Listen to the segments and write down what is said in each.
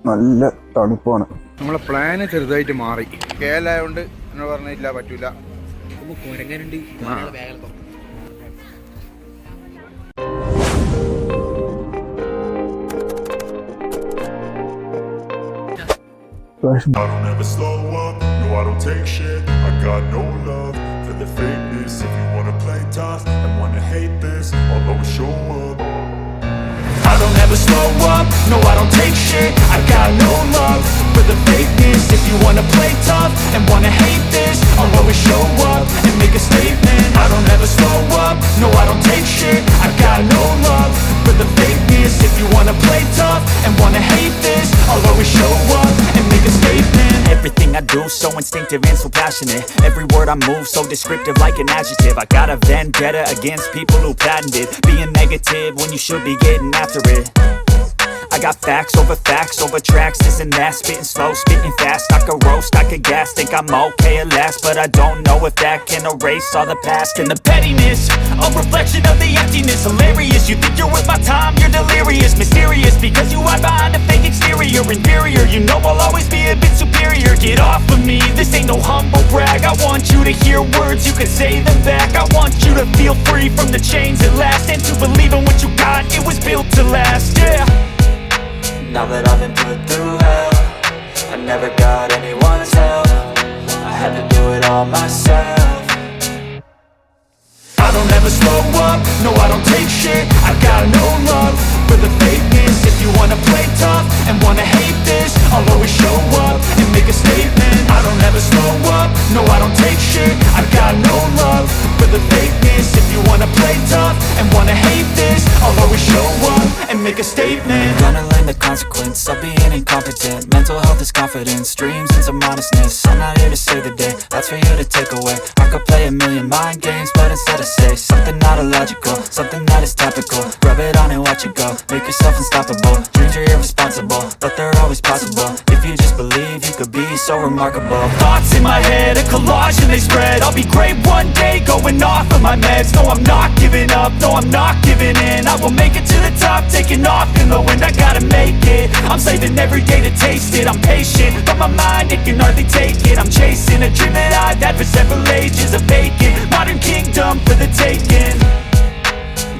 നല്ല തണുപ്പാണ്. നമ്മളെ പ്ലാന് ചെറുതായിട്ട് മാറി. കേരളായതുകൊണ്ട് എന്ന് പറഞ്ഞില്ല പറ്റൂല. കുരങ്ങനുണ്ട് I don't ever slow up, no I don't take shit. I got no love for the fakeness. If you wanna play tough and wanna hate this, I'll always show up. I don't ever slow up, no I don't take shit. I got no love for the fakeness. If you wanna play tough and wanna hate this, I'll always show up and make a statement. I don't ever slow up, no I don't take shit. I got no love for the fakeness. If you wanna play tough and wanna hate this, I'll always show up and make a statement. Everything I do so instinctive and so passionate. Every word I move so descriptive like an adjective. I got a vendetta against people who patented being negative when you should be getting after it. I got facts over tracks, this and that. Spitting slow, spitting fast. I could roast, I could gas. Think I'm okay at last, but I don't know if that can erase all the past. And the pettiness, a reflection of the emptiness. Hilarious, you think you're worth my time, you're delirious. Mysterious, because you hide behind a fake exterior. Inferior, you know I'll always be a bit superior. Get off of me, this ain't no humble brag. I want you to hear words, you can say them back. I want you to feel free from the chains at last, and to believe in what you got, it was built to last, yeah. Now that I've been put through hell, I never got anyone's help. I had to do it all myself. I don't ever slow up, no I don't take shit. I got no love for the fakeness. If you wanna play tough and wanna hate this, I'll always show up and make a statement. I don't ever slow up, no I don't take shit. I got no love for the fakeness. If you wanna play tough and wanna hate this, I'll always show up and make a statement. Gonna learn the consequence of being incompetent. Mental health is confidence, dreams and some honestness. I'm not here to save the day, that's for you to take away. I could play a million mind games, but instead I say something not illogical, something that is topical. Rub it on and watch it go, make yourself unstoppable. Dreams are irresponsible, but they're always possible. If you just believe, you could be so remarkable. Thoughts in my head, a collage and they spread. I'll be great one day, going off of my meds. No I'm not giving up, no I'm not giving in. I will make it to the top, taking off in the wind. I gotta make it, I'm saving every day to taste it. I'm patient, but my mind, it can hardly take it. I'm chasing a dream that I've had for several ages. A vacant, modern kingdom for the taking.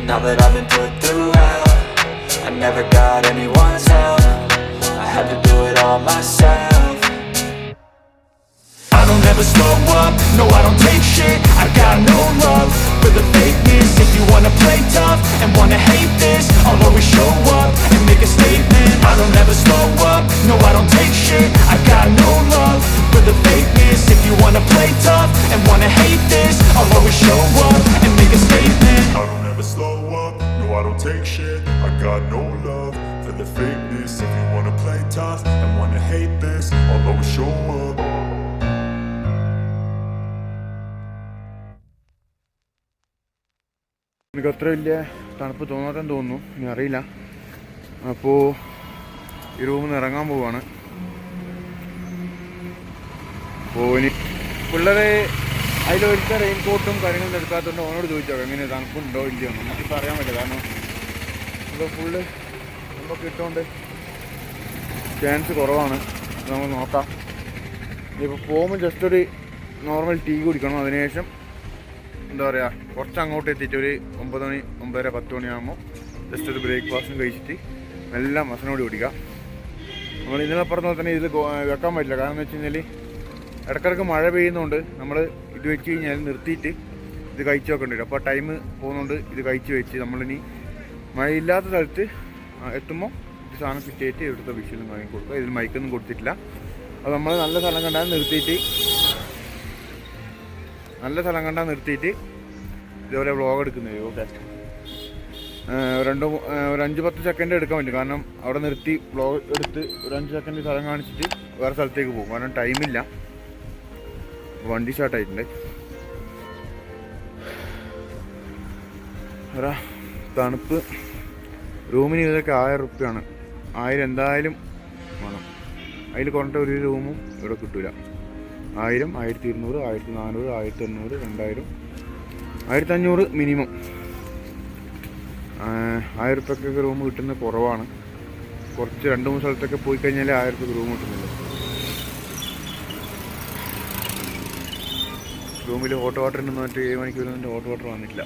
Now that I've been put through hell, I never got anyone's help. I had to do it all myself. I don't ever slow up, no I don't take shit. I got no love for the fakeness. If you wanna play tough and wanna hate this, I'll always show up and make a statement. I don't ever slow up, no I don't take shit. I got no love for the fakeness. If you wanna play tough and wanna hate this, I'll always show up and make a statement. I don't ever slow up, no I don't take shit. I got no love for the fakeness. If you wanna play tough and wanna hate this, I'll always show up. എനിക്ക് അത്ര വലിയ തണുപ്പ് തോന്നാതെന്ന് തോന്നുന്നു, ഇനി അറിയില്ല. അപ്പോൾ ഈ റൂമിൽ നിന്ന് ഇറങ്ങാൻ പോവാണ്. അപ്പോൾ ഇനി പിള്ളേരെ അതിലൊരുത്ത റെയിൻ കോട്ടും കാര്യങ്ങളൊന്നും എടുക്കാത്തതുകൊണ്ട് അവനോട് ചോദിച്ചോ എങ്ങനെ തണുപ്പുണ്ടോ ഇല്ലയോ. നമുക്കിപ്പോൾ അറിയാൻ പറ്റില്ല, കാരണം ഇപ്പോൾ ഫുള്ള് നമുക്ക് ഇട്ടുകൊണ്ട് ചാൻസ് കുറവാണ്. നമുക്ക് നോക്കാം. ഇപ്പോൾ പോകുമ്പോൾ ജസ്റ്റ് ഒരു നോർമൽ ടീ കുടിക്കണം. അതിനുശേഷം എന്താ പറയുക, കുറച്ച് അങ്ങോട്ട് എത്തിയിട്ട് ഒരു 9 മണി 9:30 10 മണിയാകുമ്പോൾ ജസ്റ്റ് ഒരു ബ്രേക്ക്ഫാസ്റ്റും കഴിച്ചിട്ട് നല്ല മസനോട് കുടിക്കുക. നമ്മൾ ഇന്നലെ പറഞ്ഞ പോലെ തന്നെ ഇതിൽ വെക്കാൻ പറ്റില്ല. കാരണം എന്ന് വെച്ച് കഴിഞ്ഞാൽ ഇടയ്ക്കിടയ്ക്ക് മഴ പെയ്യുന്നതുകൊണ്ട് നമ്മൾ ഇത് വെച്ച് കഴിഞ്ഞാൽ നിർത്തിയിട്ട് ഇത് കഴിച്ച് വെക്കേണ്ടി വരും. അപ്പോൾ ടൈം പോകുന്നതുകൊണ്ട് ഇത് കഴിച്ച് വെച്ച് നമ്മളിനി മഴയില്ലാത്ത സ്ഥലത്ത് എത്തുമ്പോൾ ഇത് സാധനം ഫിറ്റായിട്ട് ഇവിടുത്തെ വിഷയം വാങ്ങി കൊടുക്കുക. ഇതിൽ മൈക്കൊന്നും കൊടുത്തിട്ടില്ല. അപ്പോൾ നമ്മൾ നല്ല സ്ഥലം കണ്ടാൽ നിർത്തിയിട്ട് ഇതേപോലെ വ്ളോഗ് എടുക്കുന്നത്. ഓക്കെ, ഒരു 5-10 സെക്കൻഡ് എടുക്കാൻ പറ്റും. കാരണം അവിടെ നിർത്തി വ്ളോഗ് എടുത്ത് ഒരു 5 സെക്കൻഡ് സ്ഥലം കാണിച്ചിട്ട് വേറെ സ്ഥലത്തേക്ക് പോകും. കാരണം ടൈമില്ല, വണ്ടി സ്റ്റാർട്ടായിട്ടുണ്ട്. തണുപ്പ് റൂമിന് ഇതൊക്കെ 1000 റുപ്യാണ്. 1000 എന്തായാലും വേണം. അതിൽ കുറഞ്ഞ ഒരു റൂമും ഇവിടെ കിട്ടില്ല. 1000, 1200, 1400, 1800, 2000, 1500 മിനിമം. 1000 റുപ്യക്കൊക്കെ റൂം കിട്ടുന്നത് കുറവാണ്. കുറച്ച് 2-3 സ്ഥലത്തൊക്കെ പോയി കഴിഞ്ഞാൽ 1000 രൂപ റൂം കിട്ടുന്നില്ല. റൂമിൽ ഹോട്ട് വാട്ടർ ഉണ്ടെന്ന് പറഞ്ഞിട്ട് 7 മണിക്കൂർ ഹോട്ട് വാട്ടർ വന്നിട്ടില്ല.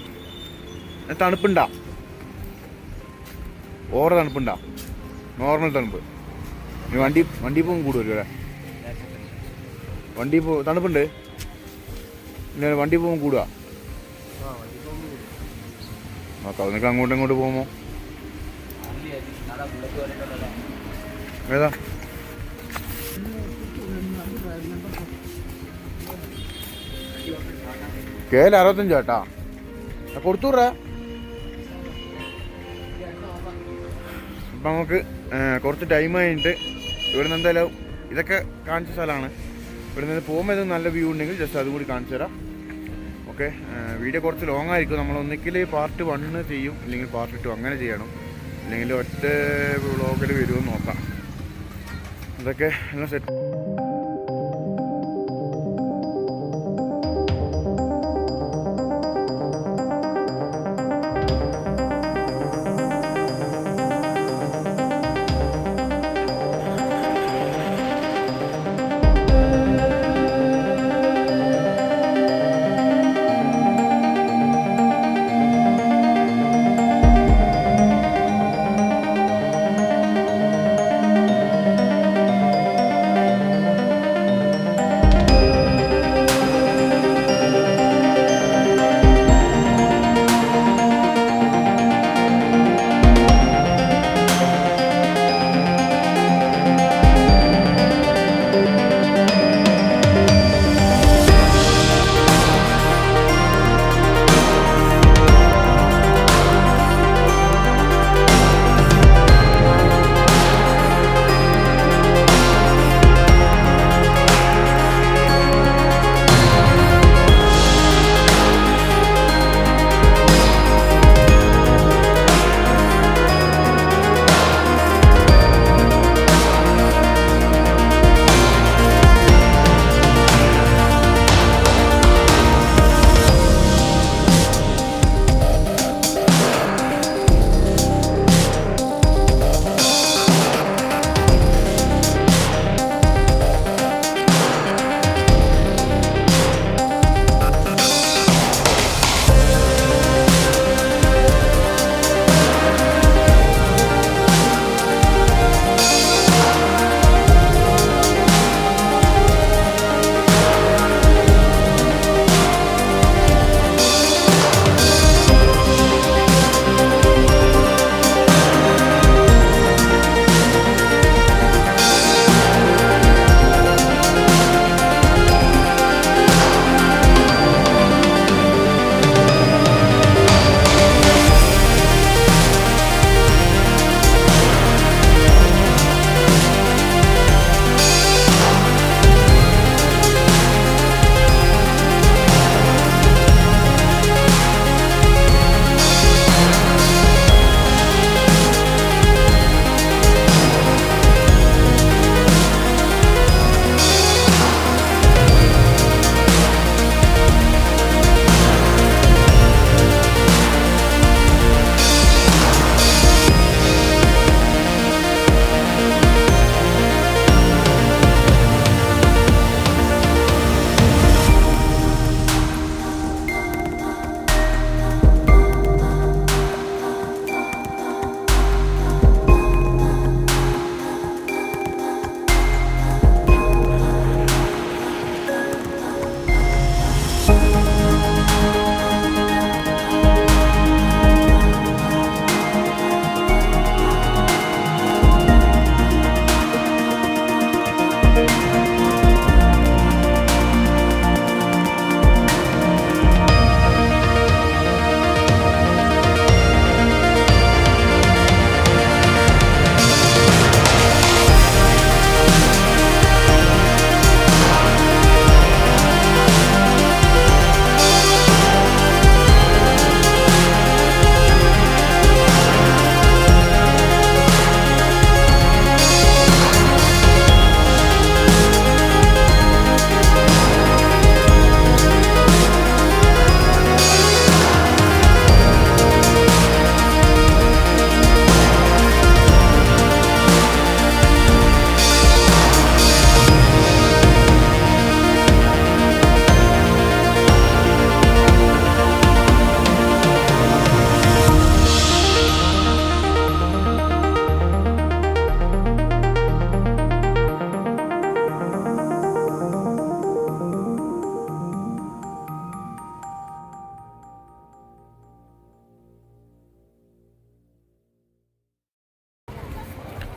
തണുപ്പുണ്ടാ? ഓവർ തണുപ്പുണ്ടാ? നോർമൽ തണുപ്പ്? വണ്ടി പോകും കൂടുതലും അല്ലേ? തണുപ്പുണ്ട്? ഇല്ല വണ്ടി പോകും കൂടുക? നോക്കാം. നിനക്ക് അങ്ങോട്ടും ഇങ്ങോട്ട് പോകുമോ? ഏതാ KL 65 ചേട്ടാ കൊടുത്തൂറ. അപ്പം നമുക്ക് കുറച്ച് ടൈം കഴിഞ്ഞിട്ട് ഇവിടുന്ന് എന്തായാലും ഇതൊക്കെ കാണിച്ച സ്ഥലമാണ്. ഇവിടുന്ന് പോകുമ്പോൾ ഇത് നല്ല വ്യൂ ഉണ്ടെങ്കിൽ ജസ്റ്റ് അതും കൂടി കാണിച്ചു തരാം. ഓക്കെ, വീഡിയോ കുറച്ച് ലോങ് ആയിരിക്കും. നമ്മൾ ഒന്നിക്കിൽ പാർട്ട് 1 ചെയ്യും, അല്ലെങ്കിൽ പാർട്ട് 2 അങ്ങനെ ചെയ്യണം, അല്ലെങ്കിൽ ഒറ്റ വ്ളോഗിൽ വരുമെന്ന് നോക്കാം. ഇതൊക്കെ എല്ലാം സെറ്റ്.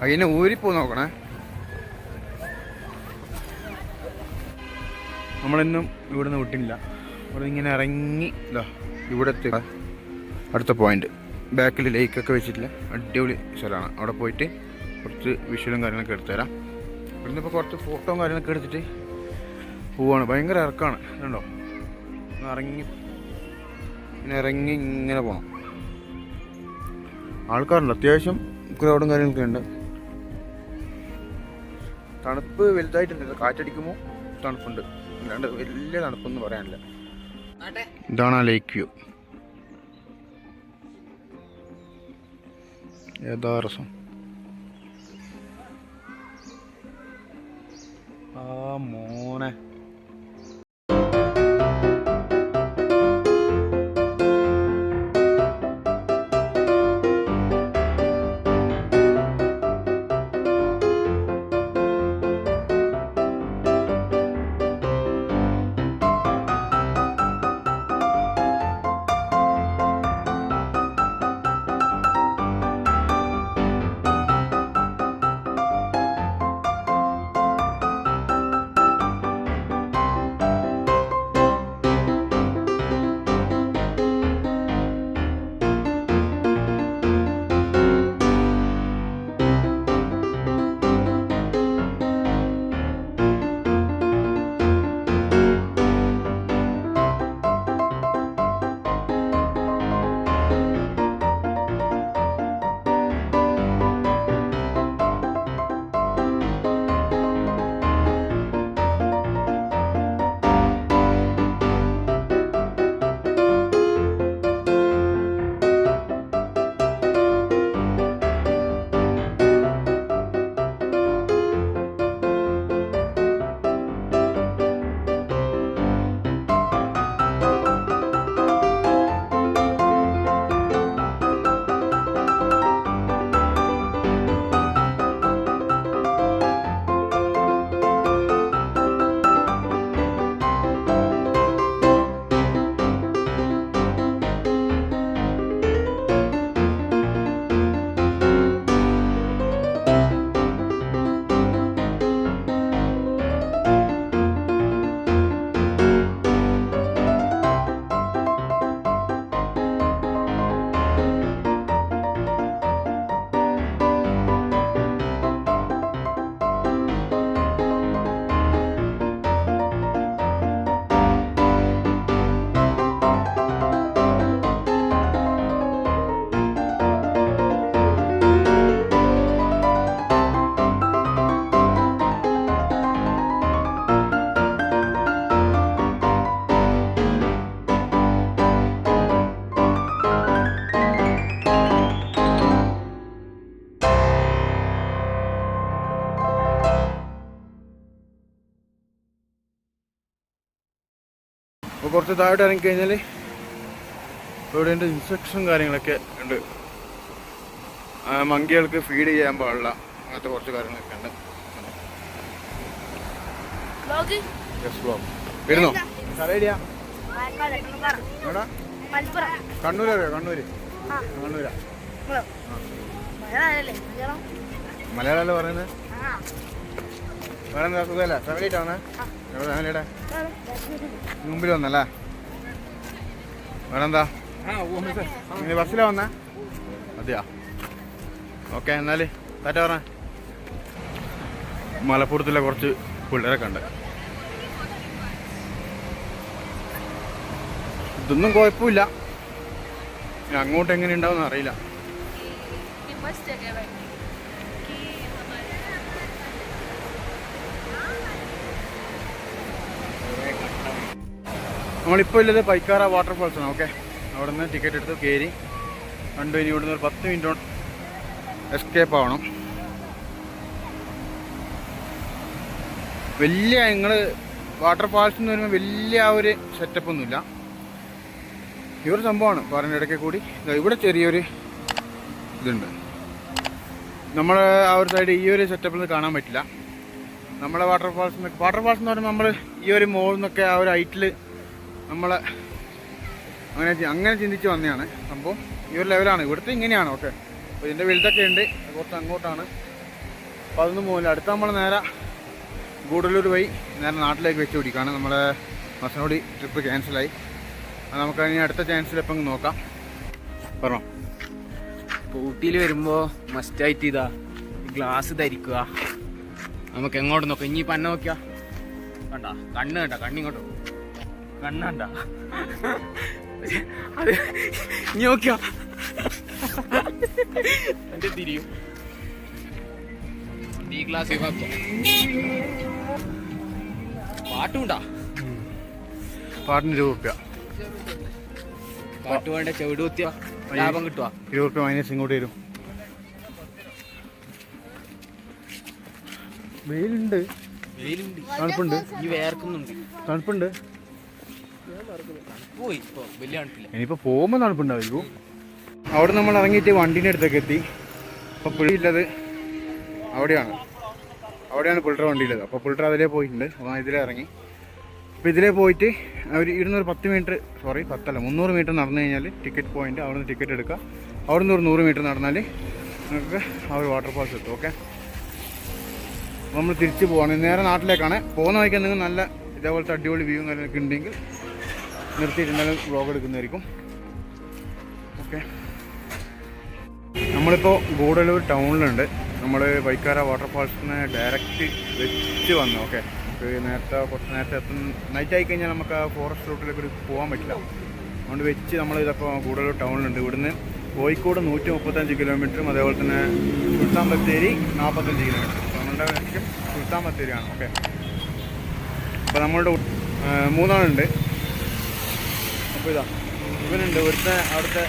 അതിനെ ഊരിപ്പോ നോക്കണേ. നമ്മളിന്നും ഇവിടുന്ന് വിട്ടില്ല. ഇവിടെ ഇങ്ങനെ ഇറങ്ങി ഇതാ ഇവിടെ അടുത്ത പോയിന്റ് ബാക്കിൽ ലേക്കൊക്കെ വെച്ചിട്ടില്ല അടിപൊളി സ്ഥലമാണ്. അവിടെ പോയിട്ട് കുറച്ച് വിഷ്വലും കാര്യങ്ങളൊക്കെ എടുത്തുതരാം. ഇവിടുന്ന് ഇപ്പോൾ കുറച്ച് ഫോട്ടോയും കാര്യങ്ങളൊക്കെ എടുത്തിട്ട് പോവാണ്. ഭയങ്കര ഇറക്കമാണ് കണ്ടോ. ഇറങ്ങി ഇങ്ങനെ പോകണം. ആൾക്കാരുണ്ട്, അത്യാവശ്യം ക്രൗഡും കാര്യങ്ങളൊക്കെ ഉണ്ട്. തണുപ്പ് വലുതായിട്ടുണ്ട്. കാറ്റടിക്കുമ്പോൾ തണുപ്പുണ്ട്, അല്ലാണ്ട് വലിയ തണുപ്പൊന്നും പറയാനില്ല. ഇതാണ് ആ ലേക്ക് വ്യൂ. ഏതാ രസം. ആ മോനെ അപ്പോൾ കുറച്ച് താഴോട്ട് ഇറങ്ങിക്കഴിഞ്ഞാൽ ഇവിടെ ഉണ്ട് ഇൻസെക്ട്സും കാര്യങ്ങളൊക്കെ ഉണ്ട്. മങ്കികൾക്ക് ഫീഡ് ചെയ്യാൻ പാടില്ല, അങ്ങനത്തെ കുറച്ച് കാര്യങ്ങളൊക്കെ ഉണ്ട്. വരുന്നോ? എവിടെയാ? കണ്ണൂരറിയോ? കണ്ണൂരാ. മലയാളമല്ലേ പറയുന്നത്? വേറെ എന്താ സുഖമല്ല? ഫാമിലിയായിട്ടാണ്? എവിടെ ഫാമിലിയുടെ മുമ്പിൽ വന്നല്ലേ? വേറെന്താ? ഇനി ബസ്സിലാ വന്നേ? അതെയാ, ഓക്കെ. എന്നാല് താറ്റ പറഞ്ഞ. മലപ്പുറത്തിലെ കുറച്ച് പിള്ളേരൊക്കെ ഉണ്ട്. ഇതൊന്നും കുഴപ്പമില്ല, അങ്ങോട്ട് എങ്ങനെ ഉണ്ടാവും അറിയില്ല. നമ്മളിപ്പോൾ ഉള്ളത് പൈക്കാറ വാട്ടർഫാൾസാണ്. ഓക്കെ, അവിടെ നിന്ന് ടിക്കറ്റ് എടുത്ത് കയറി കണ്ടു. ഇനി ഇവിടുന്ന് ഒരു 10 മിനിറ്റ് എസ്കേപ്പ് ആവണം. വലിയ നിങ്ങൾ വാട്ടർഫാൾസ് എന്ന് പറയുമ്പോൾ വലിയ ആ ഒരു സെറ്റപ്പ് ഒന്നുമില്ല. ഈ ഒരു സംഭവമാണ് പറഞ്ഞ ഇടയ്ക്ക് കൂടി. ഇവിടെ ചെറിയൊരു ഇതുണ്ട്. നമ്മൾ ആ ഒരു സൈഡ് ഈ ഒരു സെറ്റപ്പിൽ നിന്ന് കാണാൻ പറ്റില്ല. നമ്മളെ വാട്ടർഫാൾസ് എന്ന് പറയുമ്പോൾ നമ്മൾ ഈ ഒരു മോളിൽ നിന്നൊക്കെ ആ ഒരു ഹൈറ്റിൽ നമ്മളെ അങ്ങനെ ചിന്തിച്ച് വന്നതാണ് സംഭവം. ഈ ഒരു ലെവലാണ് ഇവിടുത്തെ, ഇങ്ങനെയാണ്. ഓക്കെ, അപ്പോൾ ഇതിൻ്റെ വലുതൊക്കെ ഉണ്ട്. കുറച്ച് അങ്ങോട്ടാണ്. അപ്പോൾ അതൊന്നും പോകില്ല. അടുത്ത നമ്മൾ നേരെ ഗൂഡല്ലൂർ വഴി നേരെ നാട്ടിലേക്ക് വെച്ച് പിടിക്കുകയാണ്. നമ്മളെ മസനോടി ട്രിപ്പ് ക്യാൻസലായി. അത് നമുക്ക് ഇനി അടുത്ത ചാൻസിൽ എപ്പം നോക്കാം. പറഞ്ഞോ. ഊട്ടിയിൽ വരുമ്പോൾ മസ്റ്റായിട്ട് ഇതാ ഗ്ലാസ് ധരിക്കുക. നമുക്ക് എങ്ങോട്ട് നോക്കാം. ഇനി പന്ന നോക്കിയാ കണ്ട കണ്ണ് കണ്ട കണ്ണിങ്ങോട്ടോ കണ്ണ് കണ്ട അത് ഇനി നോക്കിയാ എന്റെ തിരിയും. ഈ ഗ്ലാസ് പാട്ടുണ്ടാ പാട്ടിന് 20 രൂപ. പാട്ട് വേണ്ട ചെവിട് കുത്തിയ ലാഭം കിട്ടുക. 20 രൂപ മൈനസ് ഇങ്ങോട്ട് വരും. വെയിലുണ്ട്, വെയിലുണ്ട്, തണുപ്പുണ്ട്, ഈ വേർക്കുന്നുണ്ട്, തണുപ്പുണ്ട്. പോയി ഇപ്പൊ വലിയ തണുപ്പില്ല. ഇനിയിപ്പോൾ പോകുമ്പോൾ തണുപ്പുണ്ടാവും. അവിടെ നമ്മൾ ഇറങ്ങിയിട്ട് വണ്ടീൻ്റെ അടുത്തൊക്കെ എത്തി. അപ്പോൾ പുള്ളിയുള്ളത് അവിടെയാണ് പുള്ളിയുടെ വണ്ടിയുള്ളത്. അപ്പോൾ പുള്ളിയുടെ അതിലേ പോയിട്ടുണ്ട്. അപ്പോൾ ഇതിലേ ഇറങ്ങി. അപ്പോൾ ഇതിലേ പോയിട്ട് അവർ 10 മീറ്റർ 300 മീറ്റർ നടന്നു കഴിഞ്ഞാൽ ടിക്കറ്റ് പോയിന്റ്. അവിടെ നിന്ന് ടിക്കറ്റ് എടുക്കുക. അവിടെ നിന്ന് ഒരു 100 മീറ്റർ നടന്നാൽ നിങ്ങൾക്ക് ആ ഒരു വാട്ടർഫാൾസ് എത്തും. ഓക്കെ, നമ്മൾ തിരിച്ച് പോവാണ്. നേരെ നാട്ടിലേക്കാണ് പോകുന്ന വഴിക്ക്. എന്തെങ്കിലും നല്ല ഇതേപോലത്തെ അടിപൊളി വ്യൂ കാര്യങ്ങളൊക്കെ ഉണ്ടെങ്കിൽ നിർത്തിയിട്ടുണ്ടെങ്കിൽ വ്ളോഗ് എടുക്കുന്നതായിരിക്കും. ഓക്കെ, നമ്മളിപ്പോൾ ഗൂഡല്ലൂർ ടൗണിലുണ്ട്. നമ്മൾ വൈക്കാര വാട്ടർഫാൾസിനെ ഡയറക്റ്റ് വെച്ച് വന്നു. ഓക്കെ, കുറച്ച് നേരത്തെ നൈറ്റ് ആയി കഴിഞ്ഞാൽ നമുക്ക് ആ ഫോറസ്റ്റ് റൂട്ടിലേക്ക് പോകാൻ പറ്റില്ല. അതുകൊണ്ട് വെച്ച് നമ്മളിതപ്പോൾ ഗൂഡല്ലൂർ ടൗണിലുണ്ട്. ഇവിടുന്ന് കോഴിക്കോട് 135 കിലോമീറ്ററും അതേപോലെ തന്നെ സുൽത്താൻ ബത്തേരി 45 കിലോമീറ്റർ. നമ്മളുടെ ലക്ഷ്യം സുൽത്താൻ ബത്തേരിയാണ്. ഓക്കെ, അപ്പോൾ നമ്മളുടെ 3 ആളുണ്ട്. അപ്പോൾ ഇവനുണ്ട് ഇവിടുത്തെ അവിടുത്തെ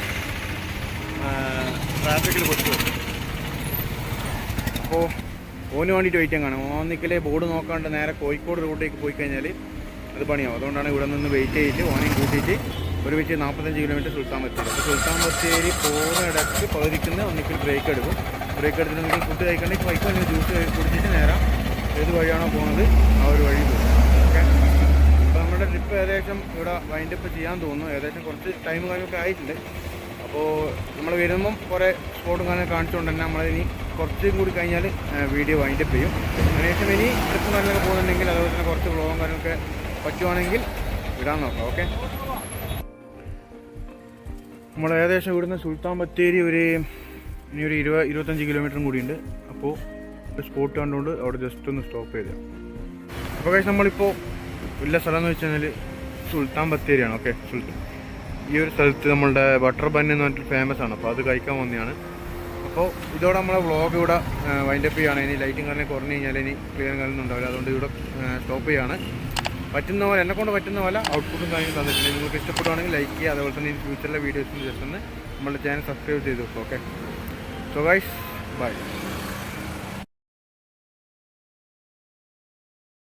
ട്രാഫിക്കിൽ കൊടുത്തു. അപ്പോൾ ഓന് വേണ്ടിയിട്ട് വെയിറ്റ് കാണാം. ഓന്നിക്കലെ ബോർഡ് നോക്കാണ്ട് നേരെ കോഴിക്കോട് റൂട്ടിലേക്ക് പോയി കഴിഞ്ഞാൽ അത് പണിയാവും. അതുകൊണ്ടാണ് ഇവിടെ നിന്ന് വെയിറ്റ് ചെയ്തിട്ട് ഓനെയും കൂട്ടിയിട്ട് ഒരുമിച്ച് 45 കിലോമീറ്റർ സുൽത്താൻ ബത്തേരി. അപ്പോൾ സുൽത്താൻ ബത്തേരി പോകുന്ന ഇടയ്ക്ക് പകുതിക്കുന്ന ഒന്നിക്കൽ ബ്രേക്ക് എടുക്കും. ബ്രേക്ക് എടുത്തിട്ടുണ്ടെങ്കിൽ ഫുഡ് കഴിക്കണമെങ്കിൽ ബൈക്ക് വന്ന് ജ്യൂസ് കുടിച്ചിട്ട് നേരെ ഏത് വഴിയാണോ പോകുന്നത് ആ ഒരു വഴി പോകും. ഓക്കെ, അപ്പോൾ നമ്മുടെ ട്രിപ്പ് ഏകദേശം ഇവിടെ വൈൻഡപ്പ് ചെയ്യാൻ തോന്നുന്നു. ഏകദേശം കുറച്ച് ടൈം കാര്യമൊക്കെ ആയിട്ടുണ്ട്. അപ്പോൾ നമ്മൾ വരുമ്പം കുറേ സ്പോട്ടും കാര്യങ്ങൾ കാണിച്ചുകൊണ്ട് തന്നെ നമ്മളിനി കുറച്ചും കൂടി കഴിഞ്ഞാൽ വീഡിയോ വൈൻഡപ്പ് ചെയ്യും. അതിനുശേഷം ഇനി ട്രിപ്പ് കാര്യങ്ങളൊക്കെ പോകുന്നുണ്ടെങ്കിൽ അതുപോലെ തന്നെ കുറച്ച് വ്ളോഗും കാര്യങ്ങളൊക്കെ പറ്റുവാണെങ്കിൽ ഇടാൻ നോക്കാം. ഓക്കെ, നമ്മൾ ഏകദേശം ഇവിടുന്ന് സുൽത്താൻ ബത്തേരി ഇനി ഒരു 20-25 കിലോമീറ്ററും കൂടിയുണ്ട്. അപ്പോൾ ഒരു സ്പോട്ട് കണ്ടുകൊണ്ട് അവിടെ ജസ്റ്റ് ഒന്ന് സ്റ്റോപ്പ് ചെയ്ത്. അപ്പോൾ കഴിച്ച് നമ്മളിപ്പോൾ ഉള്ള സ്ഥലം എന്ന് വെച്ച് കഴിഞ്ഞാൽ സുൽത്താൻ ബത്തേരിയാണ്. ഓക്കെ, ഈ ഒരു സ്ഥലത്ത് നമ്മളുടെ ബട്ടർ ബൺ എന്ന് പറഞ്ഞിട്ട് ഫേമസ് ആണ്. അപ്പോൾ അത് കഴിക്കാൻ വന്നതാണ്. അപ്പോൾ ഇതോടെ നമ്മളെ വ്ളോഗ് ഇവിടെ വൈൻഡപ്പ് ചെയ്യുകയാണ്. ഇനി ലൈറ്റും കാരണം കുറഞ്ഞു കഴിഞ്ഞാൽ ഇനി ക്ലിയർ കാര്യമൊന്നും ഉണ്ടാവില്ല. അതുകൊണ്ട് ഇവിടെ സ്റ്റോപ്പ് ചെയ്യുകയാണ്. പറ്റുന്ന പോലെ എന്നെക്കൊണ്ട് പറ്റുന്ന പോലെ ഔട്ട്പുട്ടും കാര്യങ്ങളും തന്നിട്ടുണ്ട്. നിങ്ങൾക്ക് ഇഷ്ടപ്പെടുവാണെങ്കിൽ ലൈക്ക് ചെയ്യുക. അതുപോലെ തന്നെ ഫ്യൂച്ചറിലെ വീഡിയോസിന് ജസ്റ്റ് ഒന്ന് നമ്മുടെ ചാനൽ സബ്സ്ക്രൈബ് ചെയ്ത് വെക്കും. Okay, so guys bye.